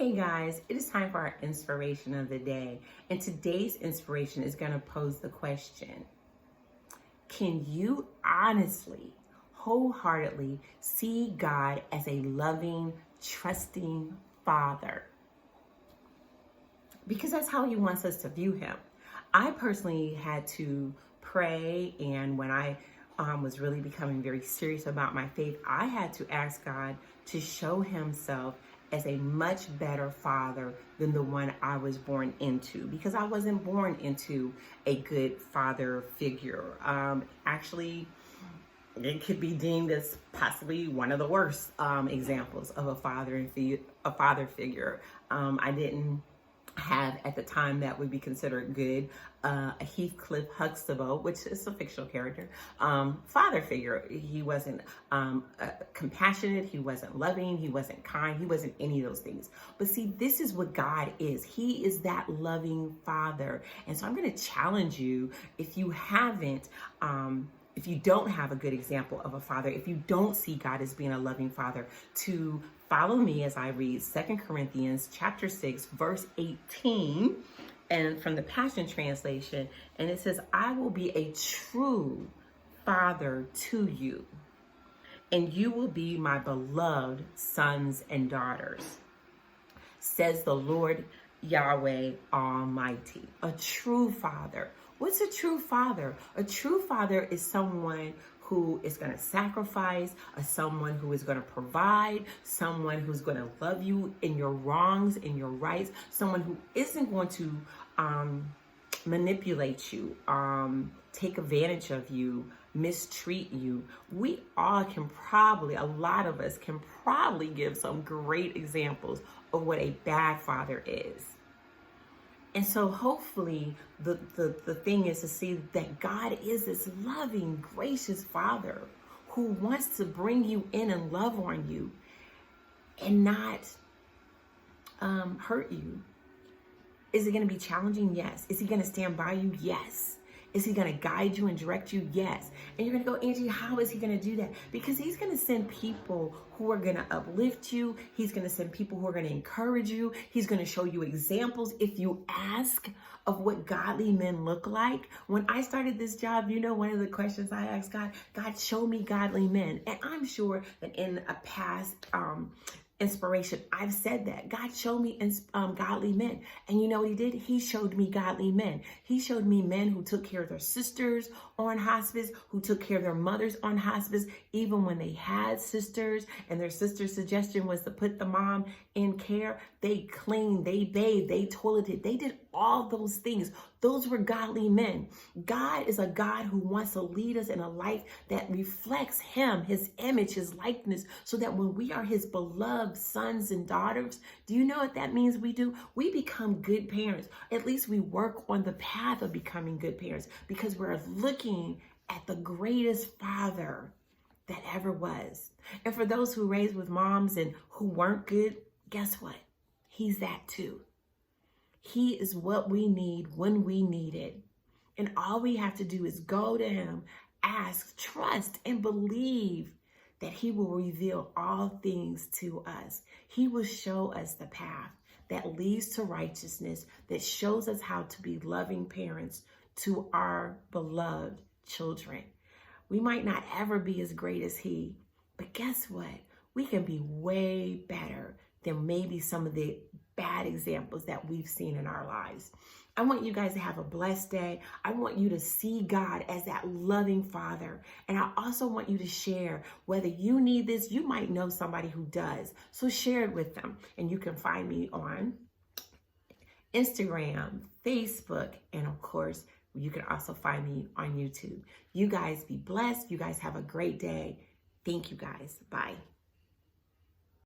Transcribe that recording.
Hey guys, it is time for our inspiration of the day. And today's inspiration is going to pose the question: can you honestly, wholeheartedly see God as a loving, trusting Father? Because that's how He wants us to view Him. I personally had to pray, and when I was really becoming very serious about my faith, I had to ask God to show Himself as a much better father than the one I was born into, because I wasn't born into a good father figure. Actually, it could be deemed as possibly one of the worst examples of a father figure. I didn't have at the time that would be considered good a Heathcliff Huxtable, which is a fictional character, father figure. He wasn't compassionate, he wasn't loving, he wasn't kind, he wasn't any of those things. But see, this is what God is. He is that loving Father. And so I'm going to challenge you, if you haven't, if you don't have a good example of a father, if you don't see God as being a loving Father, to follow me as I read 2 Corinthians chapter 6, verse 18, and from the Passion Translation. And it says, "I will be a true father to you, and you will be my beloved sons and daughters, says the Lord Yahweh Almighty." A true father. What's a true father? A true father is someone who is going to sacrifice, someone who is going to provide, someone who's going to love you in your wrongs, in your rights, someone who isn't going to manipulate you, take advantage of you, mistreat you. We all can probably, a lot of us can probably give some great examples of what a bad father is. And so hopefully the thing is to see that God is this loving, gracious Father who wants to bring you in and love on you and not hurt you. Is it going to be challenging? Yes. Is He going to stand by you? Yes. Is He going to guide you and direct you? Yes. And you're going to go, Angie, how is He going to do that? Because He's going to send people who are going to uplift you. He's going to send people who are going to encourage you. He's going to show you examples if you ask of what godly men look like. When I started this job, one of the questions I asked God, show me godly men. And I'm sure that in a past inspiration, I've said that. God showed me godly men. And you know what He did? He showed me godly men. He showed me men who took care of their sisters on hospice, who took care of their mothers on hospice, even when they had sisters and their sister's suggestion was to put the mom in care. They cleaned, they bathed, they toileted, they did all those things. Those were godly men. God is a God who wants to lead us in a life that reflects Him, His image, His likeness, so that when we are His beloved sons and daughters, do you know what that means we do? We become good parents. At least we work on the path of becoming good parents, because we're looking at the greatest Father that ever was. And for those who raised with moms and who weren't good, guess what? He's that too. He is what we need when we need it. And all we have to do is go to Him, ask, trust, and believe that He will reveal all things to us. He will show us the path that leads to righteousness, that shows us how to be loving parents to our beloved children. We might not ever be as great as He, but guess what? We can be way better than maybe some of the bad examples that we've seen in our lives. I want you guys to have a blessed day. I want you to see God as that loving Father. And I also want you to share, whether you need this, you might know somebody who does. So share it with them. And you can find me on Instagram, Facebook, and of course, you can also find me on YouTube. You guys be blessed. You guys have a great day. Thank you guys. Bye.